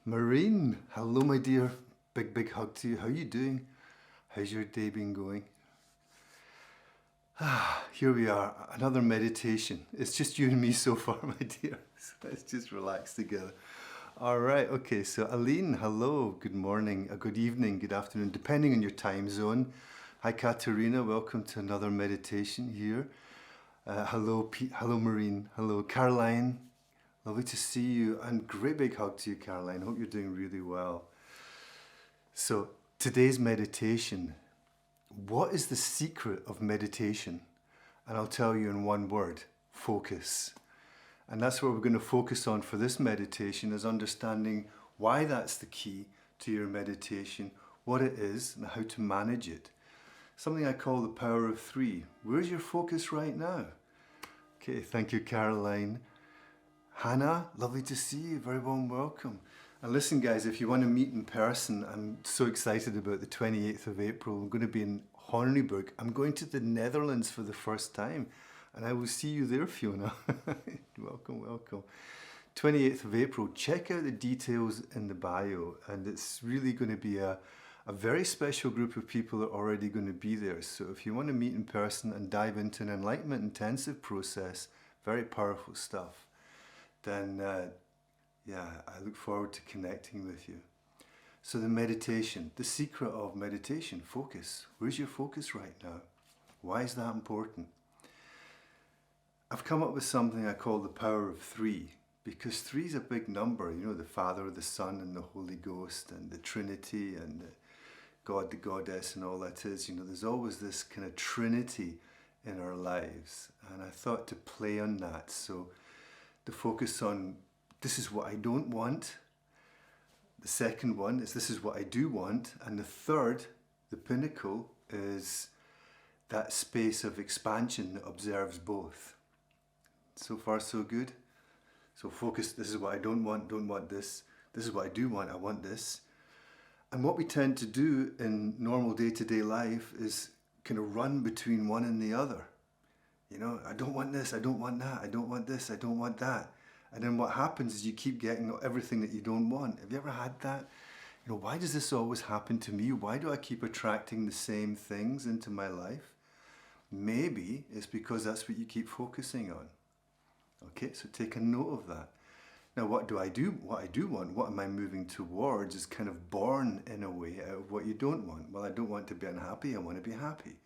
Maureen, hello my dear. Big hug to you. How are you doing? How's your day been going? Here we are, another meditation. It's just you and me so far, my dear. So let's just relax together. All right, okay, so Aline, hello, good morning, good evening, good afternoon, depending on your time zone. Hi Katerina, welcome to another meditation here. Hello, hello Maureen, hello Caroline, lovely to see you, and great big hug to you, Caroline. Hope you're doing really well. So, today's meditation. What is the secret of meditation? And I'll tell you in one word: focus. And that's what we're going to focus on for this meditation, is understanding why that's the key to your meditation, what it is, and how to manage it. Something I call the power of three. Where's your focus right now? Okay, thank you, Caroline. Hannah, lovely to see you. Very warm welcome. And listen, guys, if you want to meet in person, I'm so excited about the 28th of April. I'm going to be in Hoornberg. I'm going to the Netherlands for the first time, and I will see you there, Fiona. Welcome, welcome. 28th of April. Check out the details in the bio, and it's really going to be a very special group of people that are already going to be there. So if you want to meet in person and dive into an enlightenment intensive process, very powerful stuff, then yeah, I look forward to connecting with you. So the meditation, the secret of meditation, focus. Where's your focus right now? Why is that important? I've come up with something I call the power of three, because three is a big number. You know, the Father, the Son, and the Holy Ghost, and the Trinity, and the God, the Goddess, and all that is. You know, there's always this kind of Trinity in our lives. And I thought to play on that. So the focus on, this is what I don't want. The second one is, this is what I do want. And the third, the pinnacle, is that space of expansion that observes both. So far, so good. So focus, this is what I don't want this. This is what I do want, I want this. And what we tend to do in normal day-to-day life is kind of run between one and the other. You know, I don't want this, I don't want that, I don't want this, I don't want that. And then what happens is you keep getting everything that you don't want. Have you ever had that? You know, why does this always happen to me? Why do I keep attracting the same things into my life? Maybe it's because that's what you keep focusing on. Okay, so take a note of that. Now, what do I do? What I do want, what am I moving towards, is kind of born in a way out of what you don't want. Well, I don't want to be unhappy, I want to be happy.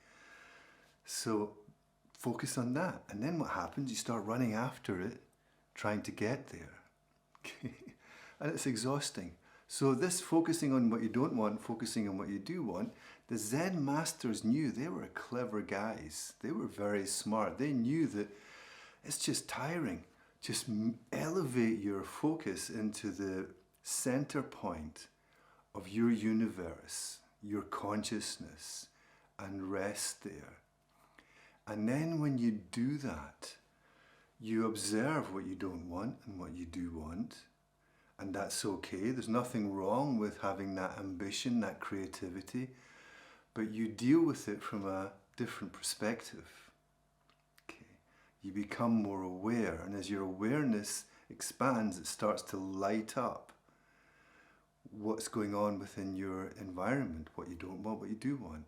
So focus on that. And then what happens? You start running after it, trying to get there. Okay. And it's exhausting. So this focusing on what you don't want, focusing on what you do want, the Zen masters knew. They were clever guys. They were very smart. They knew that it's just tiring. Just elevate your focus into the center point of your universe, your consciousness, and rest there. And then when you do that, you observe what you don't want and what you do want. And that's okay. There's nothing wrong with having that ambition, that creativity, but you deal with it from a different perspective. You become more aware, and as your awareness expands, it starts to light up what's going on within your environment, what you don't want, what you do want.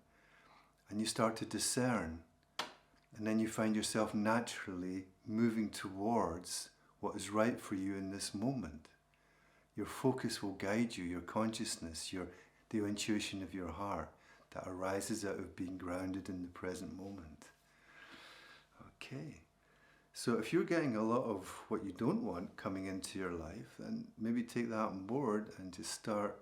And you start to discern, and then you find yourself naturally moving towards what is right for you in this moment. Your focus will guide you, your consciousness, the intuition of your heart that arises out of being grounded in the present moment. Okay. So if you're getting a lot of what you don't want coming into your life, then maybe take that on board and just start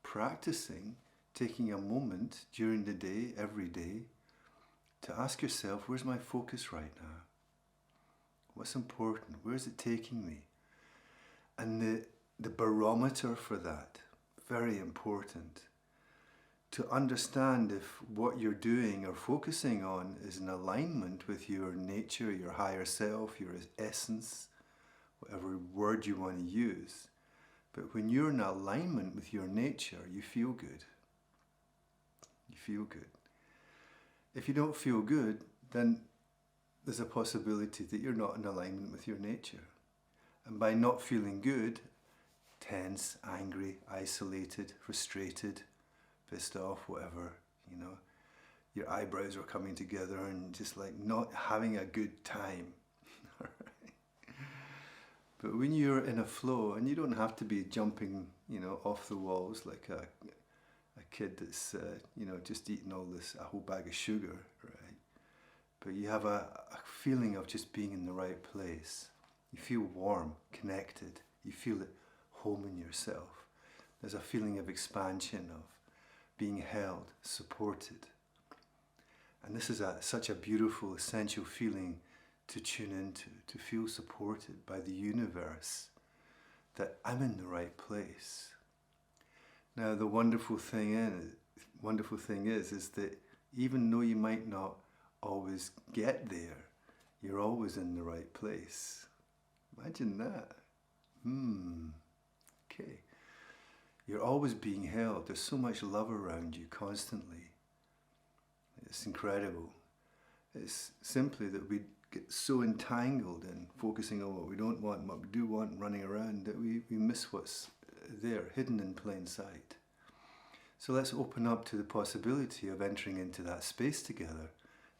practicing, taking a moment during the day, every day, to ask yourself, where's my focus right now? What's important? Where's it taking me? And the barometer for that, very important. To understand if what you're doing or focusing on is in alignment with your nature, your higher self, your essence, whatever word you want to use. But when you're in alignment with your nature, you feel good. You feel good. If you don't feel good, then there's a possibility that you're not in alignment with your nature. And by not feeling good, tense, angry, isolated, frustrated, pissed off, whatever, you know. Your eyebrows are coming together and just like not having a good time. But when you're in a flow, and you don't have to be jumping, you know, off the walls like a kid that's, you know, just eating a whole bag of sugar, right? But you have a feeling of just being in the right place. You feel warm, connected. You feel at home in yourself. There's a feeling of expansion, of being held, supported. And this is such a beautiful, essential feeling to tune into, to feel supported by the universe, that I'm in the right place. Now, the wonderful thing is that even though you might not always get there, you're always in the right place. Imagine that. Okay. You're always being held. There's so much love around you constantly. It's incredible. It's simply that we get so entangled in focusing on what we don't want and what we do want and running around that we miss what's there, hidden in plain sight. So let's open up to the possibility of entering into that space together.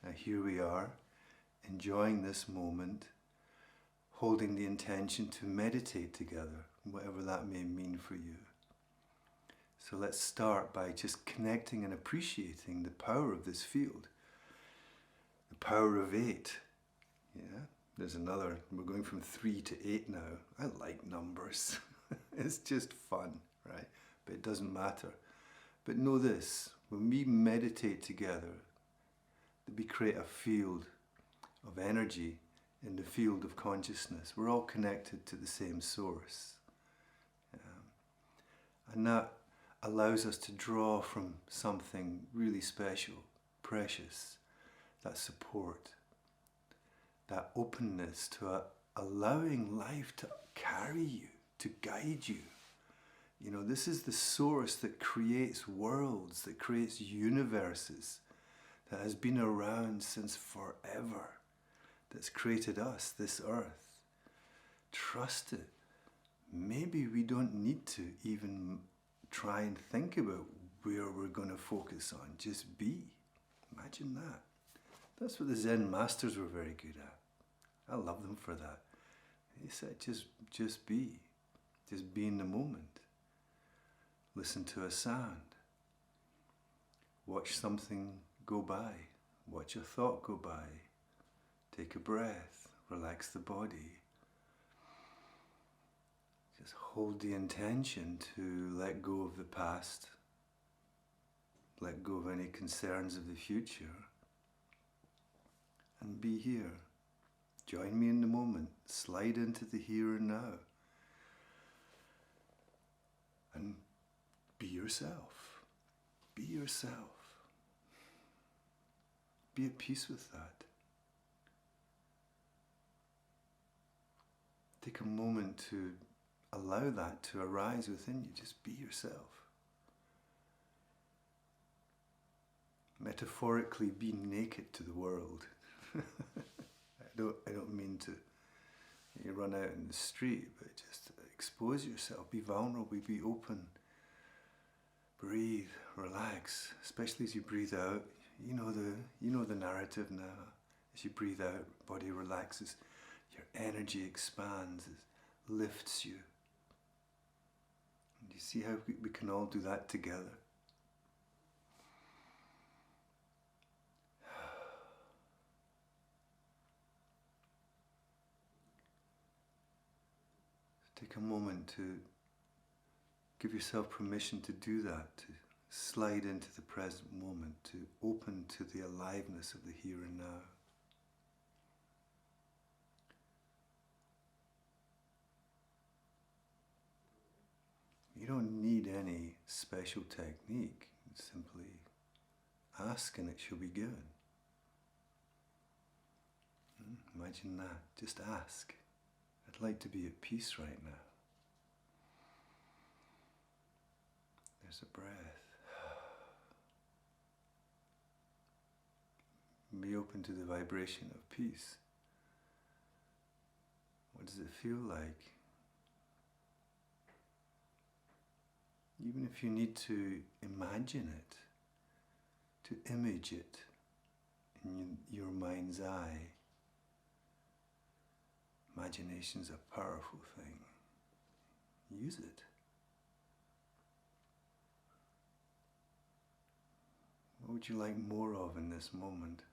Now here we are, enjoying this moment, holding the intention to meditate together, whatever that may mean for you. So let's start by just connecting and appreciating the power of this field. The power of 8. Yeah, there's another. We're going from 3 to 8 now. I like numbers. It's just fun, right? But it doesn't matter. But know this, when we meditate together, we create a field of energy in the field of consciousness. We're all connected to the same source. And that allows us to draw from something really special, precious, that support, that openness to allowing life to carry you, to guide you. You know, this is the source that creates worlds, that creates universes, that has been around since forever, that's created us, this earth. Trust it. Maybe we don't need to even try and think about where we're going to focus on. Just be. Imagine that. That's what the Zen masters were very good at. I love them for that. They said, just be. Just be in the moment. Listen to a sound. Watch something go by. Watch a thought go by. Take a breath. Relax the body. Just hold the intention to let go of the past. Let go of any concerns of the future. And be here. Join me in the moment. Slide into the here and now. And be yourself. Be yourself. Be at peace with that. Take a moment to allow that to arise within you. Just be yourself. Metaphorically, be naked to the world. I don't mean to you run out in the street, but just expose yourself. Be vulnerable. Be open. Breathe. Relax. Especially as you breathe out. You know the narrative now. As you breathe out, body relaxes. Your energy expands, lifts you. And you see how we can all do that together. Take a moment to give yourself permission to do that, to slide into the present moment, to open to the aliveness of the here and now. You don't need any special technique. Simply ask and it shall be given. Imagine that. Just ask. I'd like to be at peace right now. There's a breath. Be open to the vibration of peace. What does it feel like? Even if you need to imagine it, to image it in your mind's eye. Imagination's a powerful thing. Use it. What would you like more of in this moment?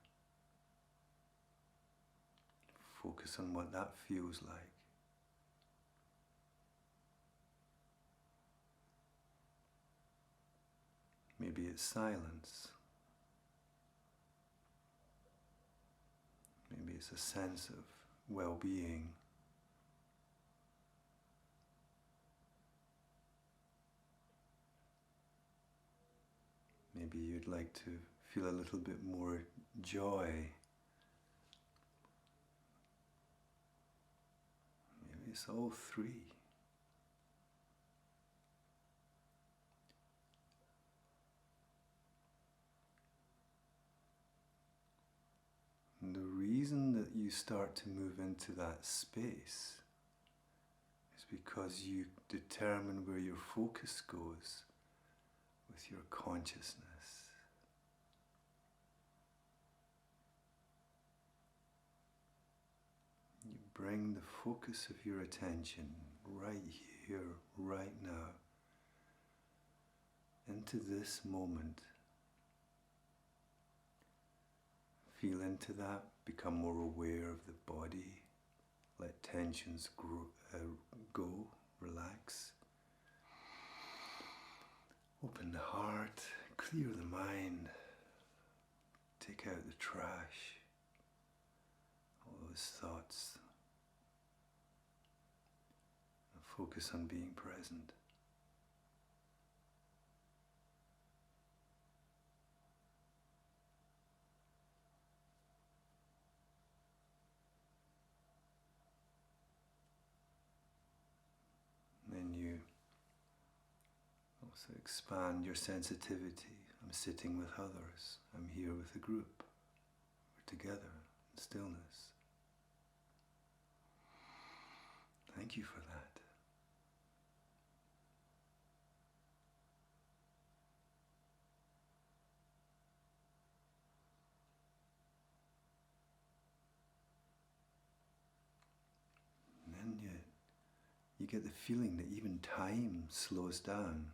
Focus on what that feels like. Maybe it's silence. Maybe it's a sense of well-being. Maybe you'd like to feel a little bit more joy. Maybe it's all three. And the reason that you start to move into that space is because you determine where your focus goes with your consciousness. You bring the focus of your attention right here, right now, into this moment. Feel into that, become more aware of the body, let tensions go, relax. Open the heart, clear the mind, take out the trash, all those thoughts, and focus on being present. Then you also expand your sensitivity. I'm sitting with others. I'm here with a group. We're together in stillness. Thank you for that. And then you get the feeling that even time slows down.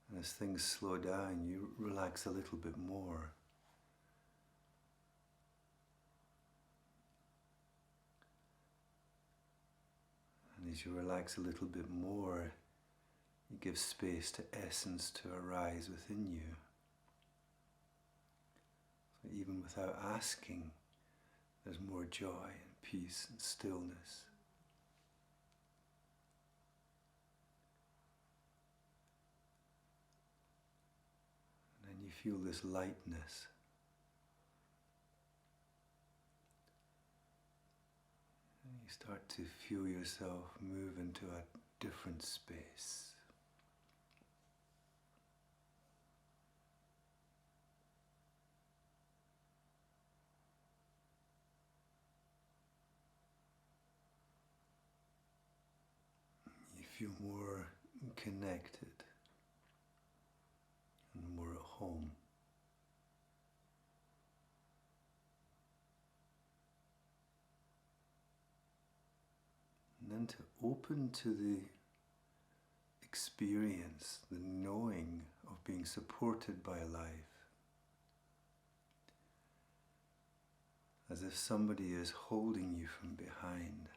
And as things slow down, you relax a little bit more. And as you relax a little bit more, you give space to essence to arise within you. So even without asking, there's more joy and peace and stillness. And then you feel this lightness. And you start to feel yourself move into a different space. You feel more connected and more at home. And then to open to the experience, the knowing of being supported by life. As if somebody is holding you from behind.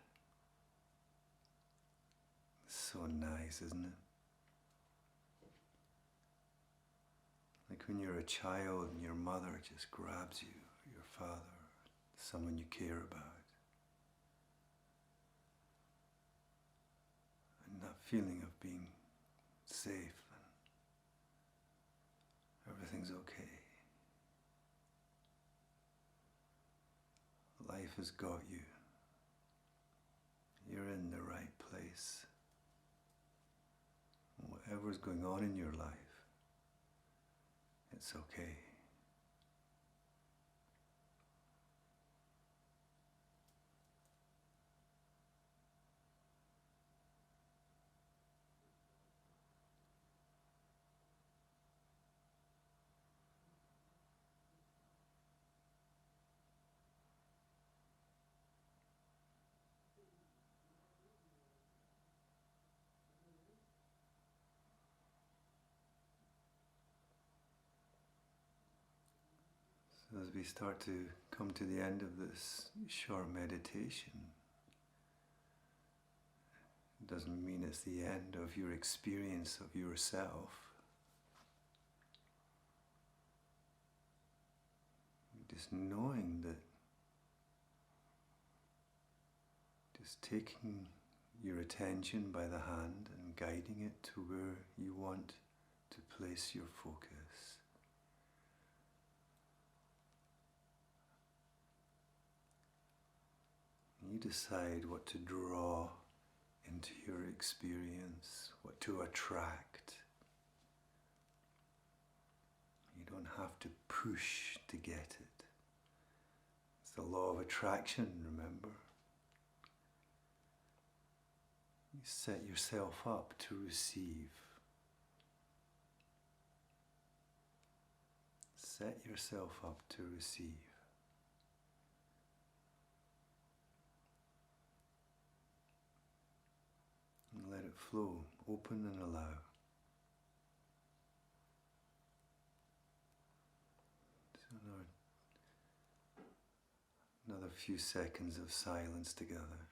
It's so nice, isn't it? Like when you're a child and your mother just grabs you, or your father, someone you care about. And that feeling of being safe and everything's okay. Life has got you. You're in the right place. Whatever's going on in your life, it's okay. So as we start to come to the end of this short meditation, it doesn't mean it's the end of your experience of yourself. Just knowing that, just taking your attention by the hand and guiding it to where you want to place your focus. You decide what to draw into your experience, what to attract. You don't have to push to get it. It's the law of attraction, remember? You set yourself up to receive. Set yourself up to receive. And let it flow, open and allow. So another few seconds of silence together.